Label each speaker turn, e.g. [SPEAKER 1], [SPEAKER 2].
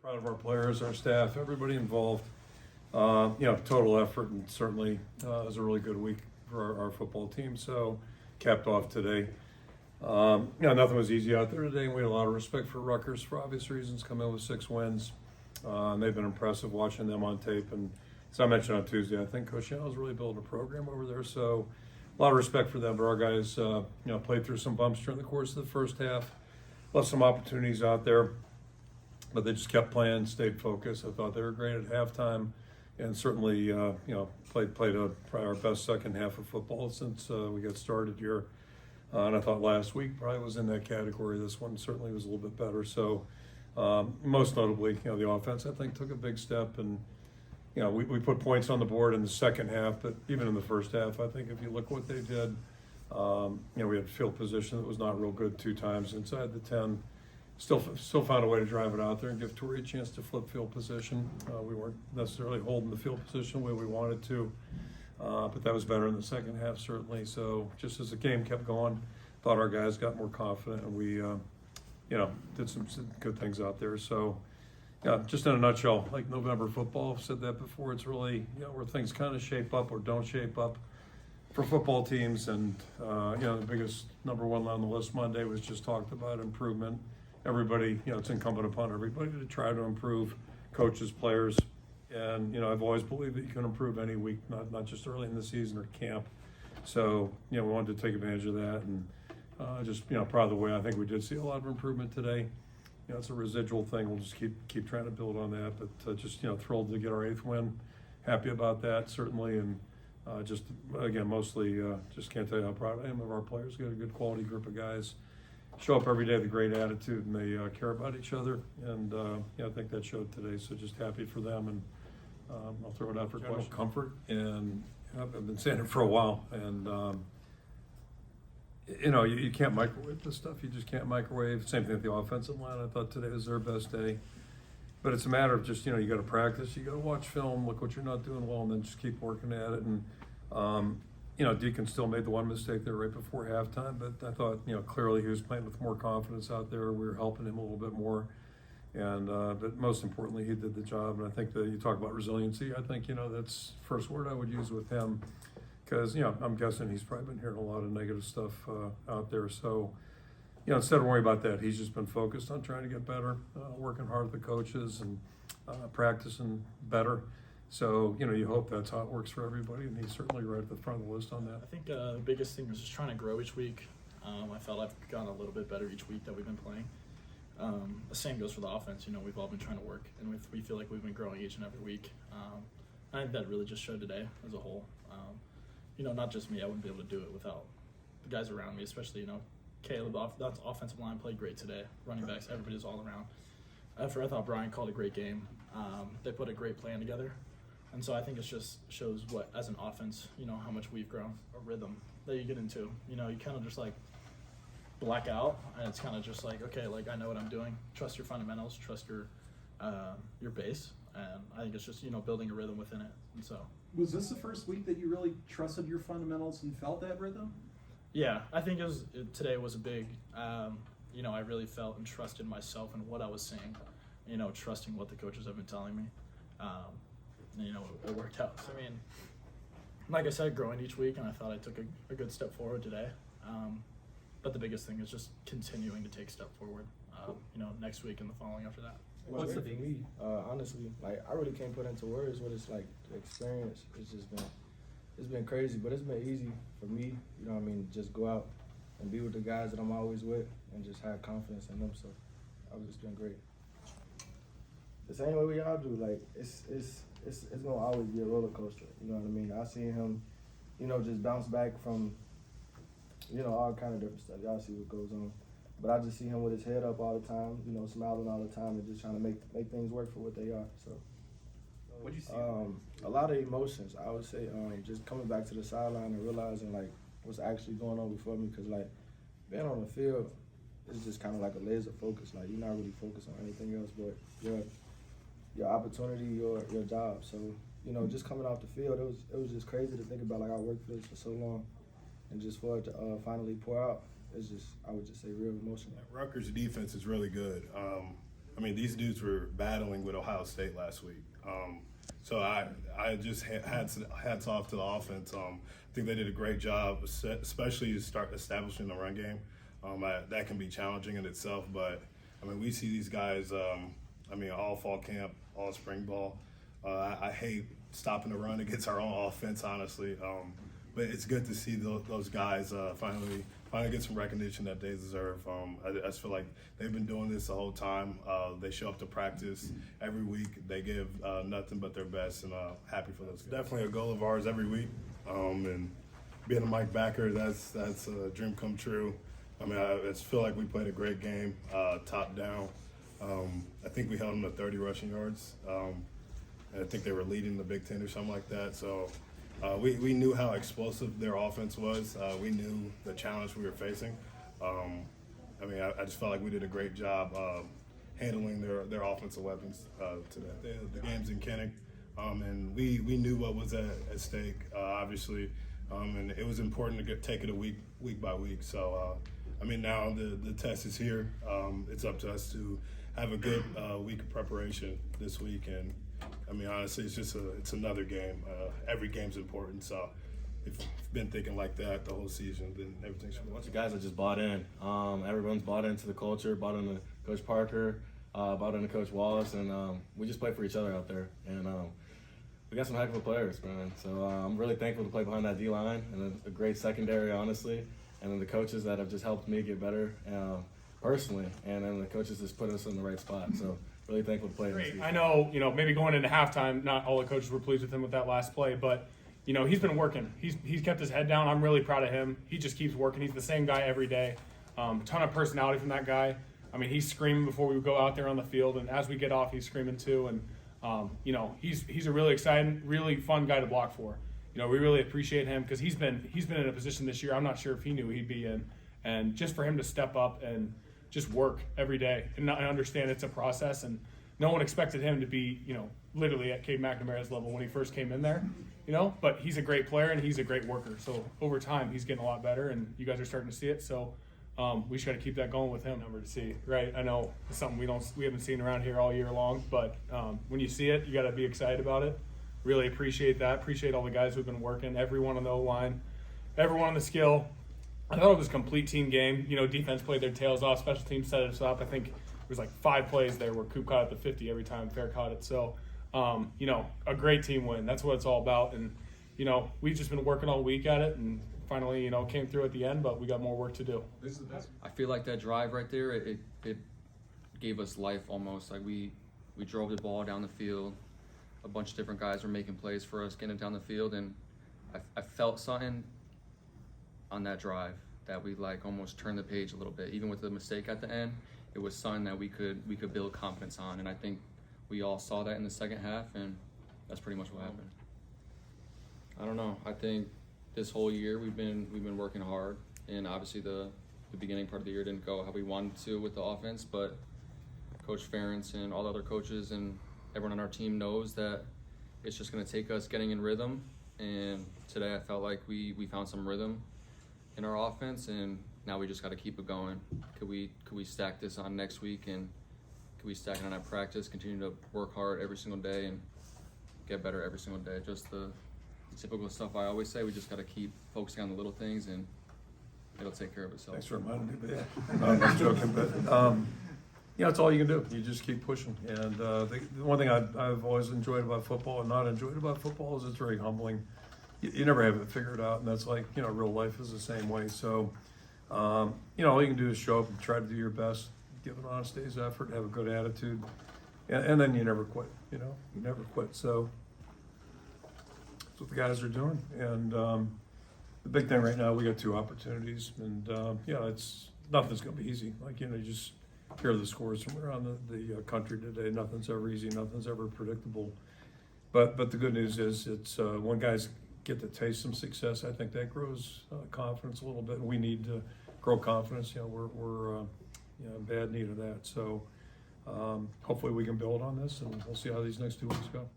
[SPEAKER 1] proud of our players, our staff, everybody involved. Total effort, and certainly it was a really good week for our football team. So capped off today. Nothing was easy out there today, and we had a lot of respect for Rutgers for obvious reasons, come in with 6 wins. And they've been impressive watching them on tape. And as I mentioned on Tuesday, I think Coach Yano's really building a program over there. So a lot of respect for them. But our guys, played through some bumps during the course of the first half. Left some opportunities out there, but they just kept playing, stayed focused. I thought they were great at halftime, and certainly, played probably our best second half of football since we got started here. And I thought last week probably was in that category. This one certainly was a little bit better. So most notably, the offense, I think, took a big step. And, we put points on the board in the second half, but even in the first half, I think if you look what they did, we had field position that was not real good 2 times inside the 10. Still found a way to drive it out there and give Torrey a chance to flip field position. We weren't necessarily holding the field position the way we wanted to, but that was better in the second half, certainly. So just as the game kept going, thought our guys got more confident, and we, did some good things out there. So, just in a nutshell, like November football, I've said that before, it's really, where things kind of shape up or don't shape up for football teams. And, the biggest number one on the list Monday was just talked about improvement. Everybody, it's incumbent upon everybody to try to improve, coaches, players. And, I've always believed that you can improve any week, not just early in the season or camp. So, we wanted to take advantage of that, and proud of the way I think we did see a lot of improvement today. It's a residual thing. We'll just keep trying to build on that, but just, thrilled to get our 8th win. Happy about that, certainly. And mostly just can't tell you how proud I am of our players. We got a good quality group of guys. Show up every day with a great attitude, and they care about each other. And I think that showed today. So just happy for them. And I'll throw it out for general comfort. And I've been saying it for a while. And you can't microwave this stuff. You just can't microwave. Same thing with the offensive line. I thought today was their best day. But it's a matter of just, you got to practice. You got to watch film, look what you're not doing well, and then just keep working at it. And, Deacon still made the one mistake there right before halftime. But I thought, clearly he was playing with more confidence out there. We were helping him a little bit more. And but most importantly, he did the job. And I think that you talk about resiliency. I think, that's the first word I would use with him. Because, I'm guessing he's probably been hearing a lot of negative stuff out there. So, instead of worrying about that, he's just been focused on trying to get better, working hard with the coaches and practicing better. So, you hope that's how it works for everybody, and he's certainly right at the front of the list on that.
[SPEAKER 2] I think the biggest thing was just trying to grow each week. I felt I've gotten a little bit better each week that we've been playing. The same goes for the offense. We've all been trying to work, and we feel like we've been growing each and every week. I think that really just showed today as a whole. Not just me. I wouldn't be able to do it without the guys around me, especially, Caleb, that's offensive line played great today. Running backs, everybody's all around. I thought Brian called a great game. They put a great plan together. And so I think it just shows what, as an offense, how much we've grown, a rhythm that you get into. You kind of just black out, and it's kind of just okay, I know what I'm doing. Trust your fundamentals, trust your base. And I think it's just, building a rhythm within it. And so.
[SPEAKER 3] Was this the first week that you really trusted your fundamentals and felt that rhythm?
[SPEAKER 2] Yeah, I think today was a big, I really felt and trusted myself and what I was saying, trusting what the coaches have been telling me. It worked out. So, like I said, growing each week, and I thought I took a good step forward today. But the biggest thing is just continuing to take a step forward, next week and the following after that.
[SPEAKER 4] What's for me? Honestly, I really can't put into words what it's like. The experience, it's been crazy, but it's been easy for me. Just go out and be with the guys that I'm always with, and just have confidence in them. So I've just been great. The same way we all do. It's gonna always be a roller coaster. You know what I mean? I see him, just bounce back from, all kind of different stuff. Y'all see what goes on. But I just see him with his head up all the time, smiling all the time, and just trying to make things work for what they are. So,
[SPEAKER 3] What'd you see?
[SPEAKER 4] A lot of emotions. I would say just coming back to the sideline and realizing what's actually going on before me, because being on the field is just kind of like a laser focus. You're not really focused on anything else but your opportunity, your job. So just coming off the field, it was just crazy to think about. I worked for this for so long, and just for it to finally pour out. It's just, I would just say, real emotional.
[SPEAKER 5] Rutgers' defense is really good. I mean, these dudes were battling with Ohio State last week. So I just hats off to the offense. I think they did a great job, especially to start establishing the run game. That can be challenging in itself, but I mean, we see these guys. I mean, all fall camp, all spring ball. I hate stopping the run against our own offense, honestly. But it's good to see those guys finally get some recognition that they deserve. I just feel like they've been doing this the whole time. They show up to practice every week. They give nothing but their best, and happy for those guys. Definitely a goal of ours every week. And being a Mike backer, that's a dream come true. I mean, I just feel like we played a great game, top down. I think we held them to 30 rushing yards. And I think they were leading the Big Ten or something like that. So we knew how explosive their offense was. We knew the challenge we were facing. I mean, I just felt like we did a great job handling their offensive weapons today. The game's in Kenneck, and we knew what was at stake, obviously, and it was important to take it week by week. So, I mean, now the test is here. It's up to us to have a good week of preparation this week, and I mean, honestly, it's another game. Every game's important, so if you've been thinking like that the whole season, then everything should be.
[SPEAKER 4] A bunch of guys that just bought in. Everyone's bought into the culture, bought into Coach Parker, bought into Coach Wallace, and we just play for each other out there. And we got some heck of players, man. So I'm really thankful to play behind that D-line and a great secondary, honestly. And then the coaches that have just helped me get better personally, and then the coaches just put us in the right spot. So really thankful to play.
[SPEAKER 6] Great. I know, maybe going into halftime, not all the coaches were pleased with him with that last play, but he's been working. He's kept his head down. I'm really proud of him. He just keeps working. He's the same guy every day. Ton of personality from that guy. I mean, he's screaming before we go out there on the field, and as we get off, he's screaming too. And he's a really exciting, really fun guy to block for. We really appreciate him because he's been in a position this year I'm not sure if he knew he'd be in, and just for him to step up and just work every day. And I understand it's a process, and no one expected him to be, literally at Cade McNamara's level when he first came in there, but he's a great player and he's a great worker. So over time, he's getting a lot better, and you guys are starting to see it. So we just got to keep that going with him. Number to see, right? I know it's something we haven't seen around here all year long, but when you see it, you got to be excited about it. Really appreciate that. Appreciate all the guys who've been working, everyone on the O-line, everyone on the skill. I thought it was a complete team game. Defense played their tails off. Special teams set us up. I think there was like 5 plays there where Coop caught at the 50 every time Fair caught it. So, a great team win. That's what it's all about. And, we've just been working all week at it, and finally, came through at the end, but we got more work to do.
[SPEAKER 7] I feel like that drive right there, it gave us life almost. Like we drove the ball down the field. A bunch of different guys were making plays for us, getting it down the field, and I felt something on that drive that we almost turned the page a little bit. Even with the mistake at the end, it was something that we could build confidence on, and I think we all saw that in the second half, and that's pretty much what happened. I don't know. I think this whole year we've been working hard, and obviously the beginning part of the year didn't go how we wanted to with the offense, but Coach Ferentz and all the other coaches and everyone on our team knows that it's just going to take us getting in rhythm, and today I felt like we found some rhythm in our offense, and now we just got to keep it going. Could we stack this on next week, and could we stack it on our practice, continue to work hard every single day and get better every single day? Just the typical stuff I always say. We just got to keep focusing on the little things, and it'll take care of itself.
[SPEAKER 1] Thanks for reminding me, but yeah, I'm just joking, but it's all you can do. You just keep pushing. And the one thing I've always enjoyed about football and not enjoyed about football is it's very humbling. You never have it figured out, and that's like, real life is the same way. So, all you can do is show up and try to do your best, give an honest day's effort, have a good attitude, and then you never quit, you never quit. So that's what the guys are doing. And the big thing right now, we got 2 opportunities, and nothing's going to be easy. You just hear the scores from around the country today. Nothing's ever easy. Nothing's ever predictable. But the good news is it's when guys get to taste some success, I think that grows confidence a little bit. We need to grow confidence. We're in bad need of that. So hopefully we can build on this, and we'll see how these next 2 weeks go.